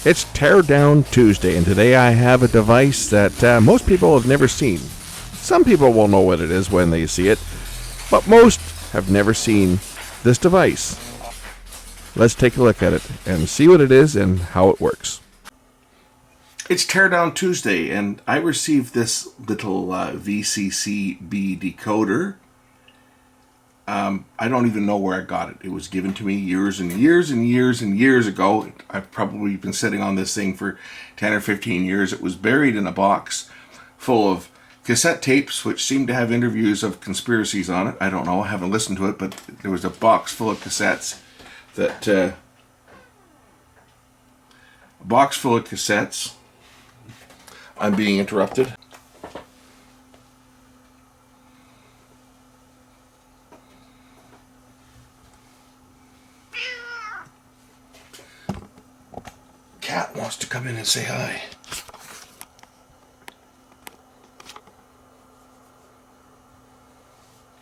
It's Teardown Tuesday, and today I have a device that most people have never seen. Some people will know what it is when they see it, but most have never seen this device. Let's take a look at it and see what it is and how it works. It's Teardown Tuesday, and I received this little VCCB decoder. I don't even know where I got it. It was given to me years and years and years and years ago. I've probably been sitting on this thing for 10 or 15 years. It was buried in a box full of cassette tapes, which seemed to have interviews of conspiracies on it. I don't know. I haven't listened to it, but there was a box full of cassettes that... I'm being interrupted. Cat wants to come in and say hi.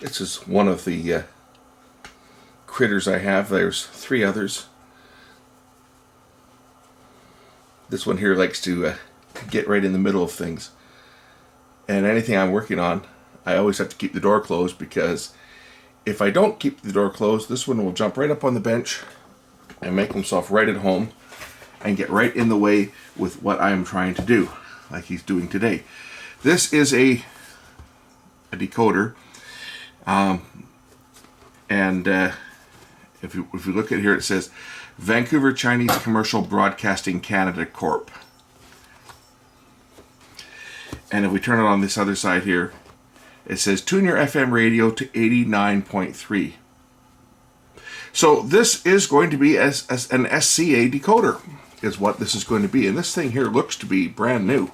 This is one of the critters I have. There's 3 others. This one here likes to get right in the middle of things. And anything I'm working on, I always have to keep the door closed, because if I don't keep the door closed, this one will jump right up on the bench and make himself right at home and get right in the way with what I'm trying to do, like he's doing today. This is a decoder, if you look at here, it says Vancouver Chinese Commercial Broadcasting Canada Corp. And if we turn it on this other side here, it says tune your FM radio to 89.3. So this is going to be as an SCA decoder, is what this is going to be. And this thing here looks to be brand new.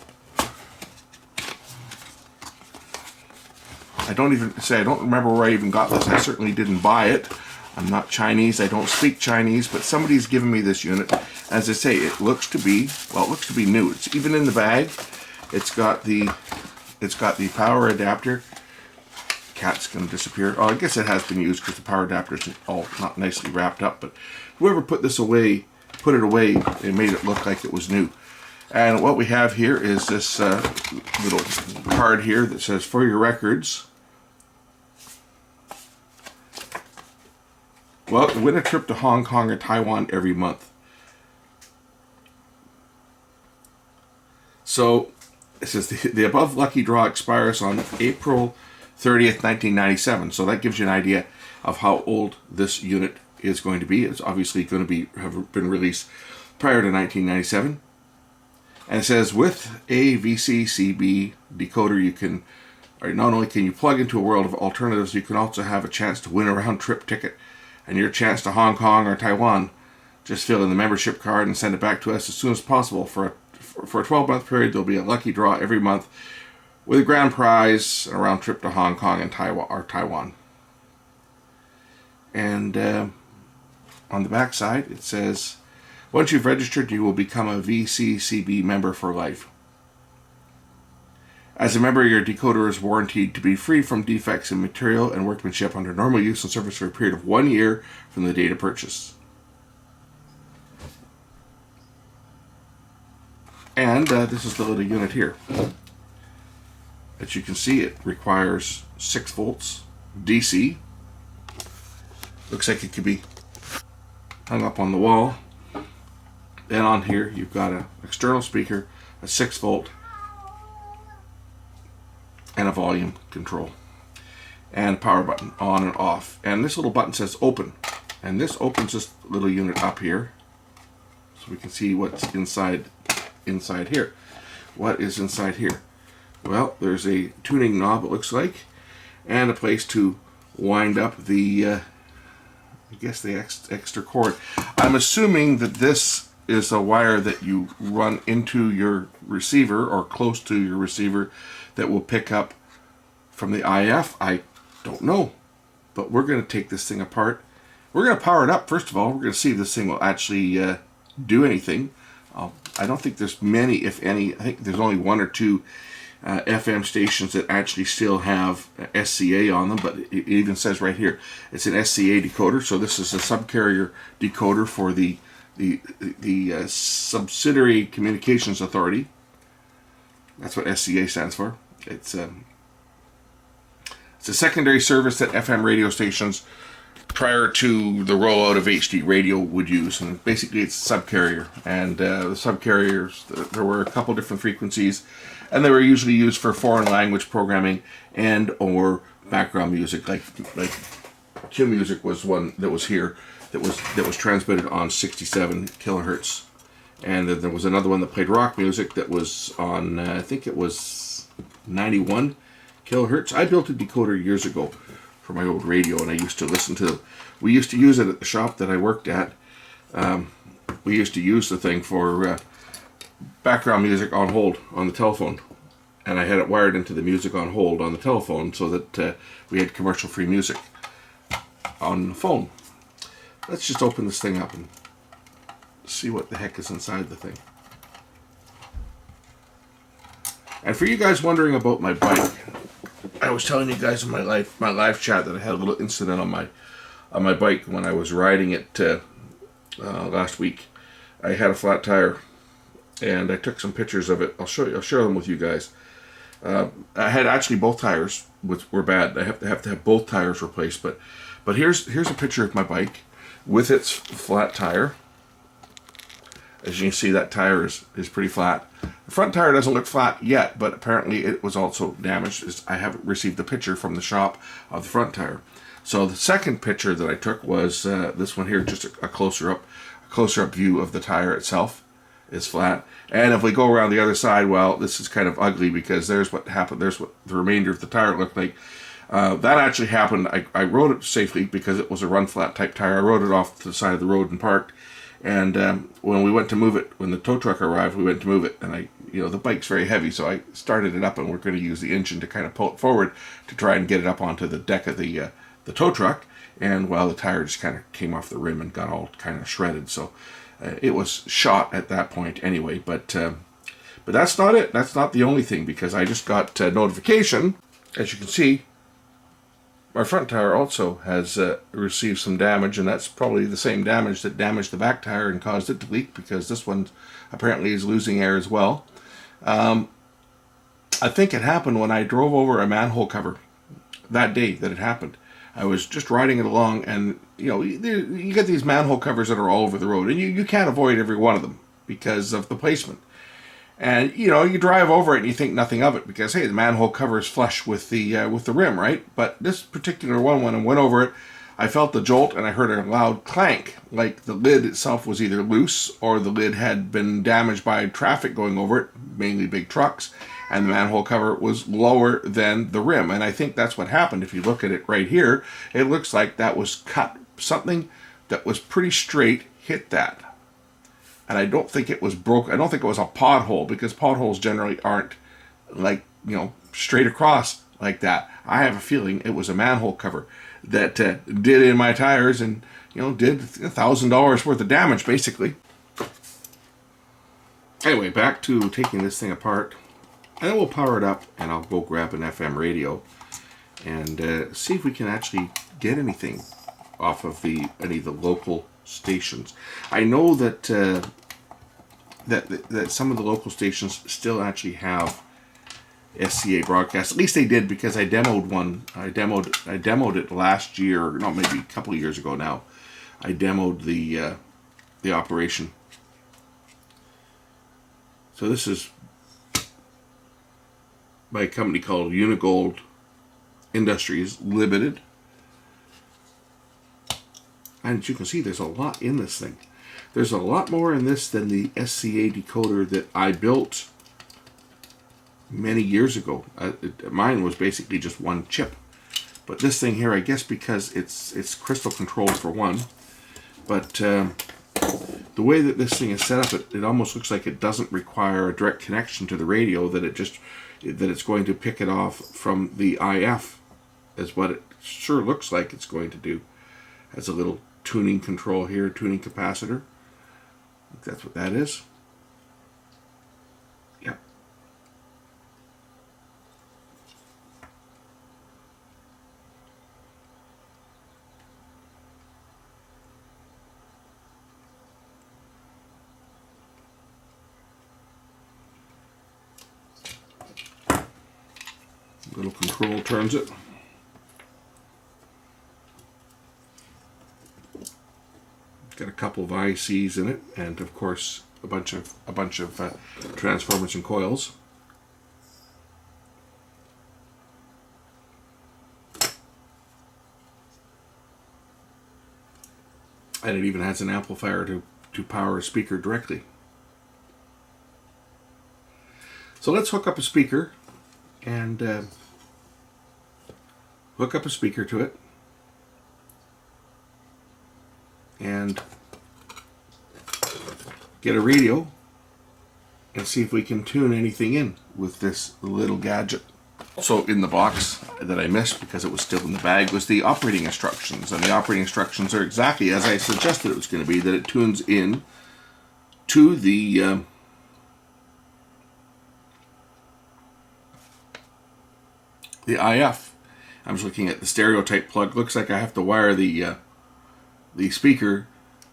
I don't remember where I even got this. I certainly didn't buy it. I'm not Chinese. I don't speak Chinese, but somebody's given me this unit. As I say, it looks to be new. It's even in the bag. It's got the power adapter. Cat's going to disappear. Oh, I guess it has been used because the power adapter's all not nicely wrapped up. But whoever put it away, and made it look like it was new. And what we have here is this little card here that says, for your records, well, win a trip to Hong Kong or Taiwan every month. So it says the above lucky draw expires on April 30th, 1997. So that gives you an idea of how old this unit is going to be. It's obviously going to have been released prior to 1997. And it says with a VCCB decoder, not only can you plug into a world of alternatives, you can also have a chance to win a round trip ticket. And your chance to Hong Kong or Taiwan, just fill in the membership card and send it back to us as soon as possible. For a 12-month period, there'll be a lucky draw every month with a grand prize and a round trip to Hong Kong and Taiwan. And on the back side, it says, once you've registered, you will become a VCCB member for life. As a member, your decoder is warranted to be free from defects in material and workmanship under normal use and service for a period of 1 year from the date of purchase. And this is the little unit here. As you can see, it requires 6 volts DC. Looks like it could be hung up on the wall. Then on here, you've got an external speaker, a 6 volt, and a volume control, and a power button on and off. And this little button says open, and this opens this little unit up here, so we can see what's inside here. What is inside here? Well, there's a tuning knob, it looks like, and a place to wind up the extra cord. I'm assuming that this is a wire that you run into your receiver or close to your receiver that will pick up from the IF. I don't know, but we're going to take this thing apart. We're going to power it up first of all. We're going to see if this thing will actually do anything. I don't think there's many, if any. I think there's only 1 or 2 FM stations that actually still have SCA on them, but it even says right here it's an SCA decoder. So this is a subcarrier decoder for the the Subsidiary Communications Authority. That's what SCA stands for. It's a secondary service that FM radio stations prior to the rollout of HD radio would use, and basically it's a subcarrier. And the subcarriers, there were a couple different frequencies, and they were usually used for foreign language programming and or background music. Like Q Music was one that was here that was transmitted on 67 kilohertz, and then there was another one that played rock music that was on I think it was 91 kilohertz. I built a decoder years ago for my old radio, and I used to listen to them. We used to use it at the shop that I worked at. We used to use the thing for background music on hold on the telephone, and I had it wired into the music on hold on the telephone so that we had commercial-free music on the phone. Let's just open this thing up and see what the heck is inside the thing. And for you guys wondering about my bike, I was telling you guys in my live chat that I had a little incident on my bike when I was riding it last week. I had a flat tire, and I took some pictures of it. I'll share them with you guys. I had actually both tires, which were bad. I have to have both tires replaced. But here's a picture of my bike with its flat tire. As you can see, that tire is pretty flat. The front tire doesn't look flat yet, but apparently it was also damaged. I haven't received the picture from the shop of the front tire. So the second picture that I took was this one here, just a closer up view of the tire itself is flat. And if we go around the other side, well, this is kind of ugly because there's what happened. There's what the remainder of the tire looked like. That actually happened. I rode it safely because it was a run flat type tire. I rode it off to the side of the road and parked. And when we went to move it, when the tow truck arrived, we went to move it, and the bike's very heavy, so I started it up, and we're going to use the engine to kind of pull it forward to try and get it up onto the deck of the tow truck. And well, the tire just kind of came off the rim and got all kind of shredded. So it was shot at that point anyway. But that's not it. That's not the only thing, because I just got notification, as you can see. My front tire also has received some damage, and that's probably the same damage that damaged the back tire and caused it to leak, because this one apparently is losing air as well. I think it happened when I drove over a manhole cover that day that it happened. I was just riding it along, and you get these manhole covers that are all over the road, and you can't avoid every one of them because of the placement. And you drive over it and you think nothing of it because, hey, the manhole cover is flush with the rim, right? But this particular one, when I went over it, I felt the jolt and I heard a loud clank, like the lid itself was either loose or the lid had been damaged by traffic going over it, mainly big trucks, and the manhole cover was lower than the rim. And I think that's what happened. If you look at it right here, it looks like that was cut. Something that was pretty straight hit that. And I don't think it was broke. I don't think it was a pothole, because potholes generally aren't like, straight across like that. I have a feeling it was a manhole cover that did in my tires and, did $1,000 worth of damage, basically. Anyway, back to taking this thing apart. And then we'll power it up, and I'll go grab an FM radio and see if we can actually get anything off of any of the local stations. I know that that some of the local stations still actually have SCA broadcasts. At least they did, because I demoed one. I demoed it last year, no, maybe a couple of years ago now. I demoed the operation. So this is by a company called Unigold Industries Limited. And as you can see, there's a lot in this thing. There's a lot more in this than the SCA decoder that I built many years ago. Mine was basically just one chip. But this thing here, I guess because it's crystal controlled for one, but the way that this thing is set up, it almost looks like it doesn't require a direct connection to the radio, that it's going to pick it off from the IF, is what it sure looks like it's going to do. Has a little tuning control here, tuning capacitor. I think that's what that is. Yep. Little control turns it. Got a couple of ICs in it, and of course a bunch of transformers and coils. And it even has an amplifier to power a speaker directly. So let's hook up a speaker and hook up a speaker to it and get a radio and see if we can tune anything in with this little gadget. So in the box that I missed because it was still in the bag was the operating instructions, and the operating instructions are exactly as I suggested it was going to be, that it tunes in to the IF. I was looking at the stereo type plug. Looks like I have to wire the speaker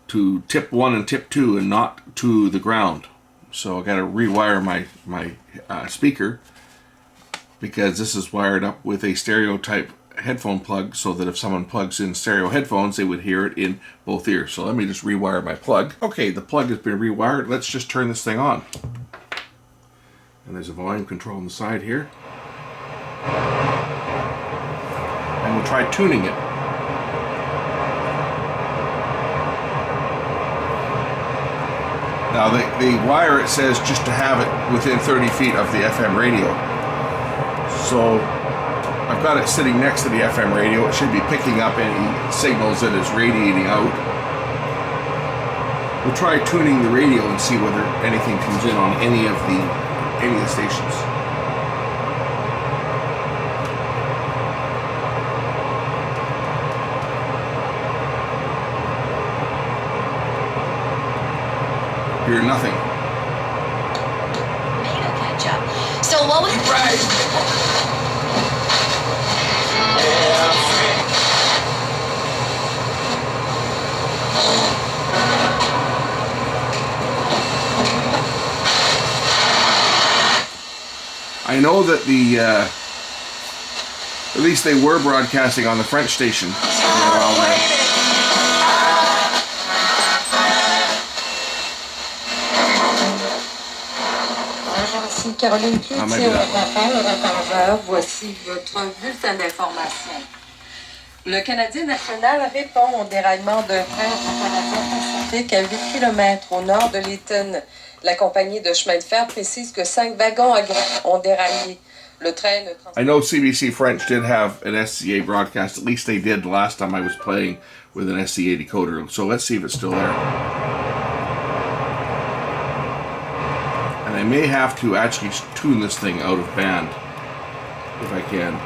to tip 1 and tip 2 and not to the ground. So I got to rewire my speaker, because this is wired up with a stereo type headphone plug, so that if someone plugs in stereo headphones, they would hear it in both ears. So let me just rewire my plug. Okay, the plug has been rewired. Let's just turn this thing on. And there's a volume control on the side here. And we'll try tuning it. Now the wire, it says just to have it within 30 feet of the FM radio. So I've got it sitting next to the FM radio. It should be picking up any signals that it's radiating out. We'll try tuning the radio and see whether anything comes in on any of the stations. Hear nothing. Beta catch up. So what was I know that at least they were broadcasting on the French station for a while there. Ici Caroline Cloutier au répondeur. Voici votre bulletin d'information. Le Canadien national répond au déraillement d'un train Canadien Pacifique à 8 km au nord de Lytton. La compagnie de chemin de fer précise que 5 wagons ont déraillé. Le train ne I know CBC French did have an SCA broadcast. At least they did last time I was playing with an SCA decoder. So let's see if it's still there. And I may have to actually tune this thing out of band if I can.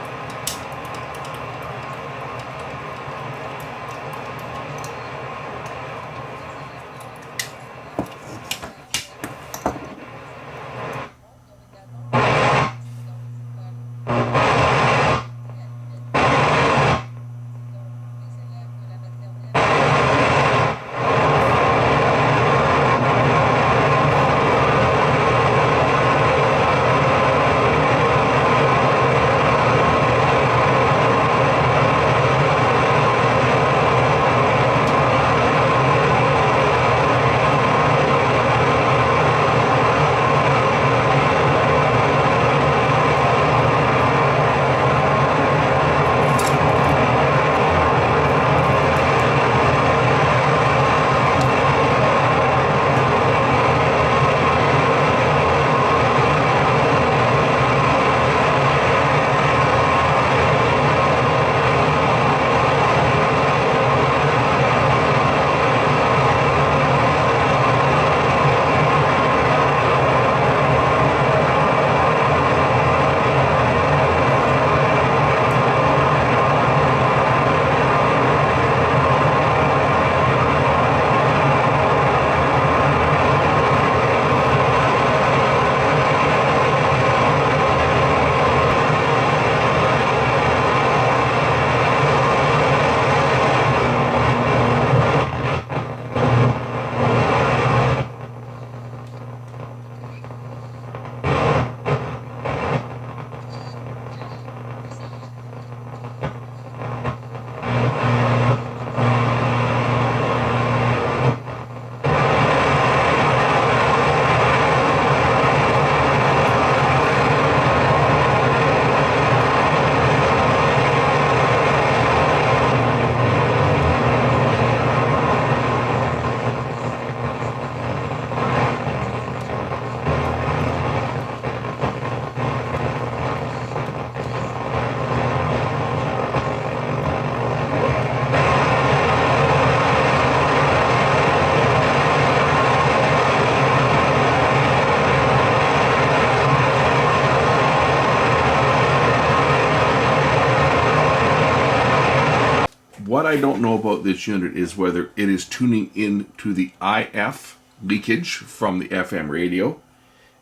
I don't know about this unit is whether it is tuning in to the IF leakage from the FM radio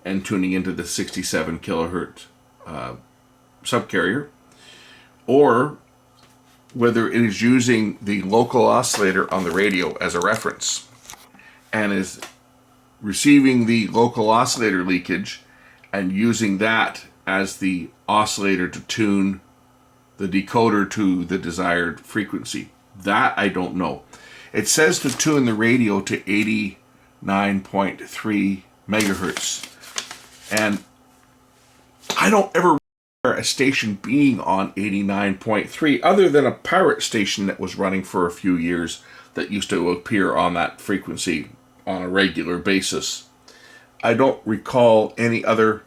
and tuning into the 67 kilohertz subcarrier, or whether it is using the local oscillator on the radio as a reference and is receiving the local oscillator leakage and using that as the oscillator to tune the decoder to the desired frequency. That I don't know. It says to tune the radio to 89.3 megahertz. And I don't ever remember a station being on 89.3 other than a pirate station that was running for a few years that used to appear on that frequency on a regular basis. I don't recall any other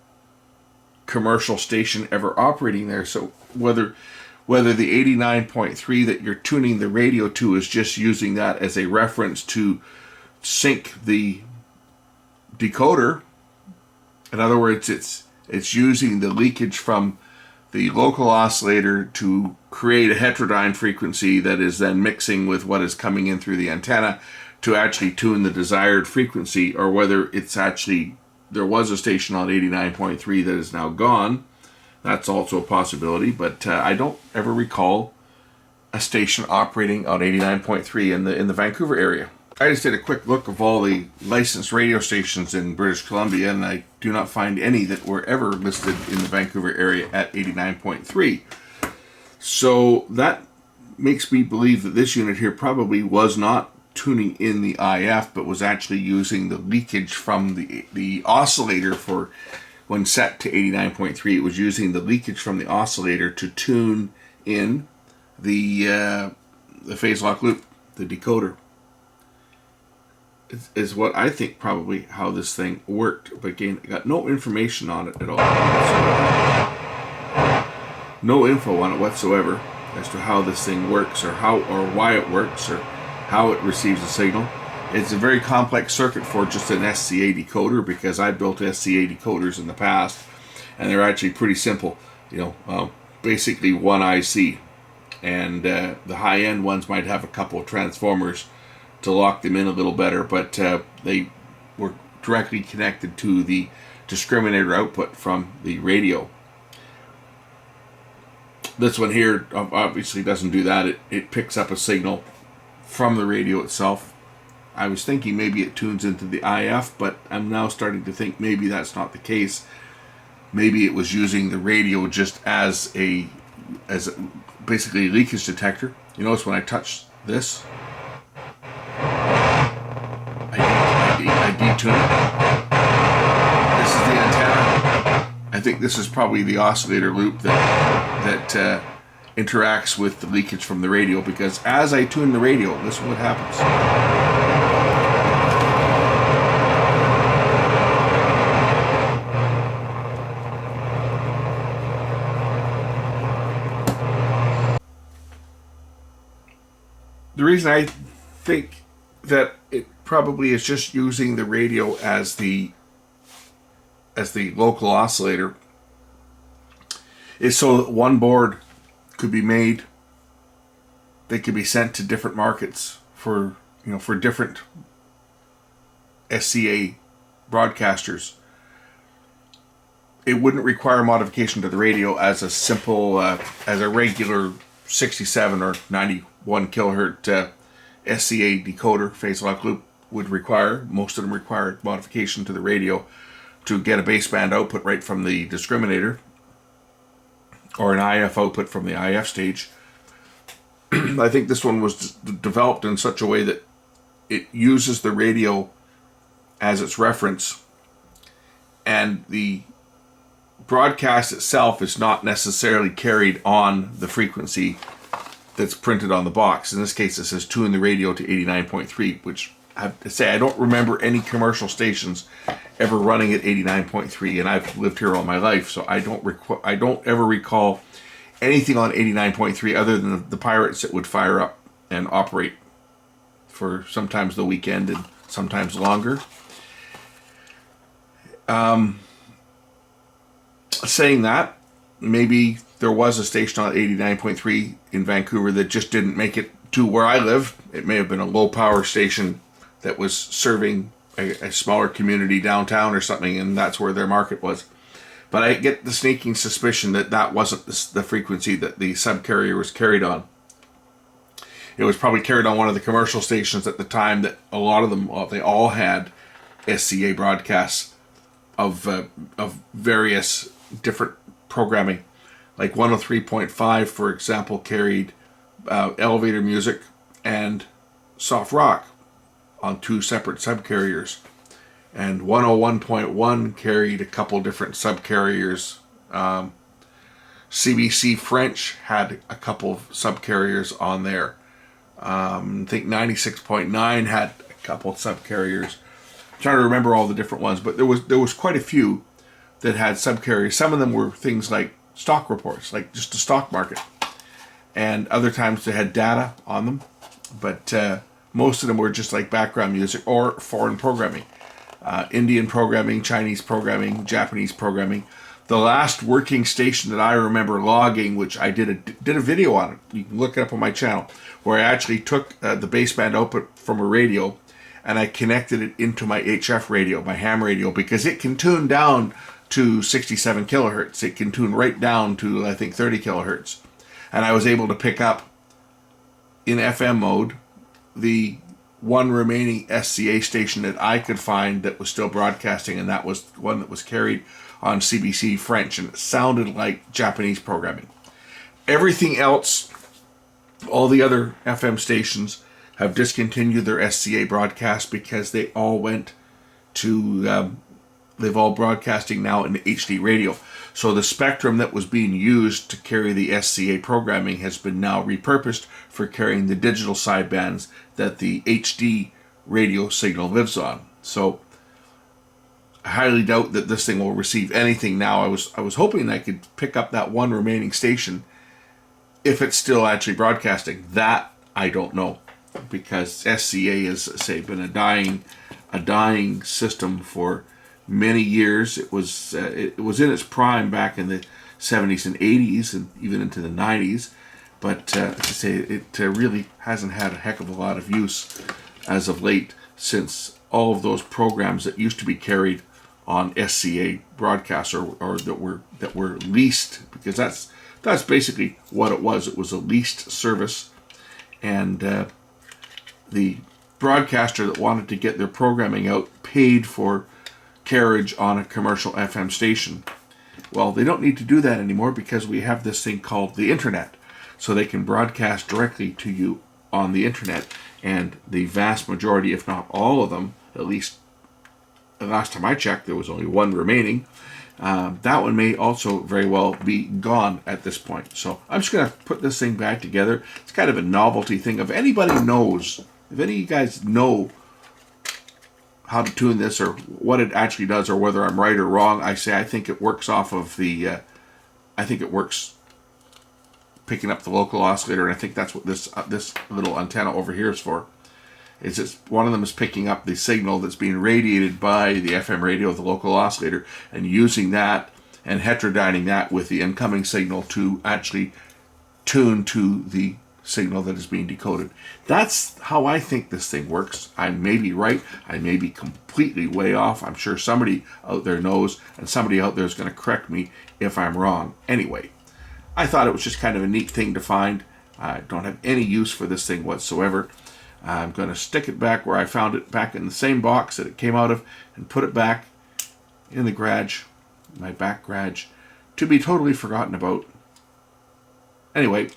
commercial station ever operating there. So whether the 89.3 that you're tuning the radio to is just using that as a reference to sync the decoder. In other words, it's using the leakage from the local oscillator to create a heterodyne frequency that is then mixing with what is coming in through the antenna to actually tune the desired frequency, or whether it's actually there was a station on 89.3 that is now gone. That's also a possibility, but I don't ever recall a station operating on 89.3 in the Vancouver area. I just did a quick look of all the licensed radio stations in British Columbia, and I do not find any that were ever listed in the Vancouver area at 89.3. So that makes me believe that this unit here probably was not tuning in the IF, but was actually using the leakage from the oscillator for when set to 89.3. It was using the leakage from the oscillator to tune in the phase lock loop, the decoder. Is what I think probably how this thing worked. But again, I got no information on it at all. No info on it whatsoever as to how this thing works, or how or why it works, or how it receives a signal. It's a very complex circuit for just an SCA decoder, because I built SCA decoders in the past, and they're actually pretty simple. Basically one IC, and the high-end ones might have a couple of transformers to lock them in a little better, but they were directly connected to the discriminator output from the radio. This one here obviously doesn't do that. It picks up a signal from the radio itself. I was thinking maybe it tunes into the IF, but I'm now starting to think maybe that's not the case. Maybe it was using the radio just as basically a leakage detector. You notice when I touch this, I detune it. This is the antenna. I think this is probably the oscillator loop that interacts with the leakage from the radio, because as I tune the radio, this is what happens. The reason I think that it probably is just using the radio as the local oscillator is so that one board could be made. They could be sent to different markets for different SCA broadcasters. It wouldn't require modification to the radio as a simple as a regular 67 or 91 kilohertz SCA decoder phase lock loop would require. Most of them require modification to the radio to get a baseband output right from the discriminator, or an IF output from the IF stage. I think this one was developed in such a way that it uses the radio as its reference, and the broadcast itself is not necessarily carried on the frequency that's printed on the box. In this case, it says tune the radio to 89.3, which I have to say I don't remember any commercial stations ever running at 89.3, and I've lived here all my life, so I don't ever recall anything on 89.3 other than the pirates that would fire up and operate for sometimes the weekend and sometimes longer. Saying that, maybe there was a station on 89.3 in Vancouver that just didn't make it to where I live. It may have been a low power station that was serving a smaller community downtown or something, and that's where their market was. But I get the sneaking suspicion that that wasn't the frequency that the subcarrier was carried on. It was probably carried on one of the commercial stations at the time that a lot of them, well, they all had SCA broadcasts of various different programming. Like 103.5, for example, carried elevator music and soft rock on 2 separate subcarriers. And 101.1 carried a couple different subcarriers. CBC French had a couple of subcarriers on there. I think 96.9 had a couple of subcarriers. I'm trying to remember all the different ones, but there was quite a few that had subcarriers. Some of them were things like stock reports, like just the stock market. And other times they had data on them, but most of them were just like background music or foreign programming. Indian programming, Chinese programming, Japanese programming. The last working station that I remember logging, which I did a video on it, you can look it up on my channel, where I actually took the baseband output from a radio and I connected it into my HF radio, my ham radio, because it can tune down to 67 kilohertz. It can tune right down to, I think, 30 kilohertz. And I was able to pick up, in FM mode, the one remaining SCA station that I could find that was still broadcasting, and that was one that was carried on CBC French, and it sounded like Japanese programming. Everything else, all the other FM stations, have discontinued their SCA broadcast because they all went to, they've all broadcasting now in HD radio. So the spectrum that was being used to carry the SCA programming has been now repurposed for carrying the digital sidebands that the HD radio signal lives on. So I highly doubt that this thing will receive anything now. I was hoping I could pick up that one remaining station if it's still actually broadcasting. That I don't know, because SCA has, say, been a dying system for many years. It was in its prime back in the 70s and 80s and even into the 90s, but to say it really hasn't had a heck of a lot of use as of late, since all of those programs that used to be carried on SCA broadcasts or that were leased, because that's basically what it was. It was a leased service, and the broadcaster that wanted to get their programming out paid for carriage on a commercial FM station. Well, they don't need to do that anymore because we have this thing called the internet, so they can broadcast directly to you on the internet. And the vast majority, if not all of them, at least the last time I checked, there was only one remaining. That one may also very well be gone at this point. So I'm just going to put this thing back together. It's kind of a novelty thing. If anybody knows, if any of you guys know how to tune this or what it actually does, or whether I'm right or wrong, I think it works off of the, I think it works picking up the local oscillator, and I think that's what this little antenna over here is for. It's just one of them is picking up the signal that's being radiated by the FM radio of the local oscillator and using that and heterodyning that with the incoming signal to actually tune to the signal that is being decoded. That's how I think this thing works. I may be right. I may be completely way off. I'm sure somebody out there knows, and somebody out there is going to correct me if I'm wrong. Anyway, I thought it was just kind of a neat thing to find. I don't have any use for this thing whatsoever. I'm going to stick it back where I found it, back in the same box that it came out of, and put it back in the garage, my back garage, to be totally forgotten about. Anyway,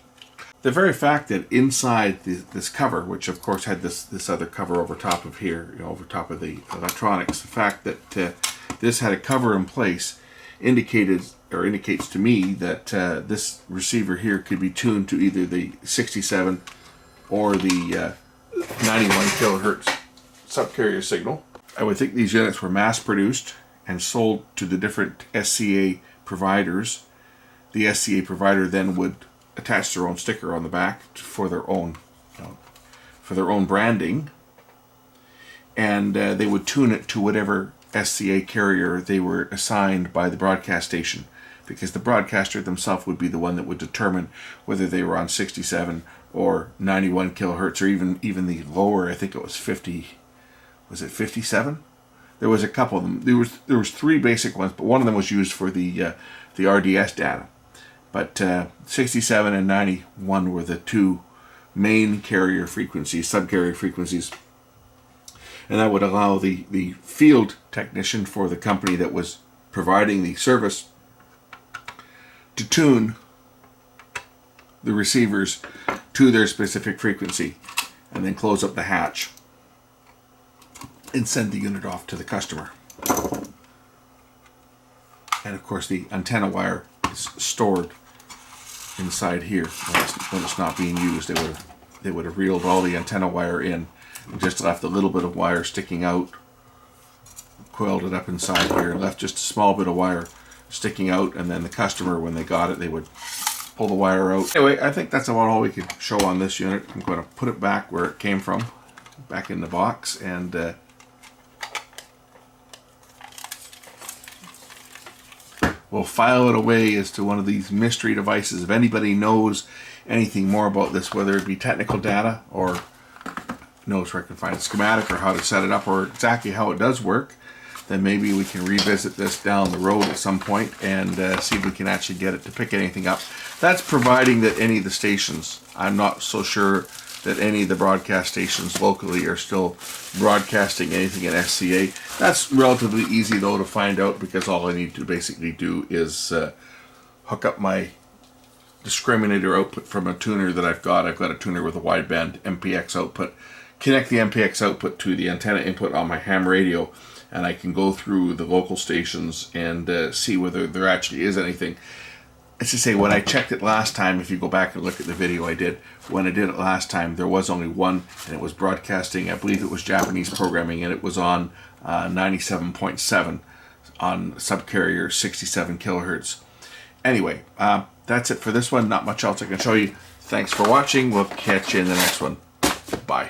the very fact that inside this cover, which of course had this other cover over top of here, over top of the electronics, the fact that this had a cover in place indicates to me that this receiver here could be tuned to either the 67 or the 91 kilohertz subcarrier signal. I would think these units were mass produced and sold to the different SCA providers. The SCA provider then would attach their own sticker on the back for their own branding, and they would tune it to whatever SCA carrier they were assigned by the broadcast station, because the broadcaster themselves would be the one that would determine whether they were on 67 or 91 kilohertz, or even the lower. I think it was 50. Was it 57? There was a couple of them. There was three basic ones, but one of them was used for the RDS data. But 67 and 91 were the two main carrier frequencies, subcarrier frequencies, and that would allow the field technician for the company that was providing the service to tune the receivers to their specific frequency, and then close up the hatch and send the unit off to the customer. And of course the antenna wire is stored inside here. When it's not being used, they would have reeled all the antenna wire in and just left a little bit of wire sticking out, coiled it up inside here, and left just a small bit of wire sticking out, and then the customer, when they got it, they would pull the wire out. Anyway, I think that's about all we can show on this unit. I'm going to put it back where it came from, back in the box, and we'll file it away as to one of these mystery devices. If anybody knows anything more about this, whether it be technical data or knows where I can find a schematic or how to set it up or exactly how it does work, then maybe we can revisit this down the road at some point and see if we can actually get it to pick anything up. That's providing that any of the stations, I'm not so sure that any of the broadcast stations locally are still broadcasting anything in SCA. That's relatively easy though to find out, because all I need to basically do is hook up my discriminator output from a tuner that I've got. I've got a tuner with a wideband MPX output. Connect the MPX output to the antenna input on my ham radio, and I can go through the local stations and see whether there actually is anything. As I say, when I checked it last time, if you go back and look at the video I did, when I did it last time, there was only one, and it was broadcasting, I believe it was Japanese programming, and it was on 97.7 on subcarrier 67 kilohertz. Anyway, that's it for this one. Not much else I can show you. Thanks for watching. We'll catch you in the next one. Bye.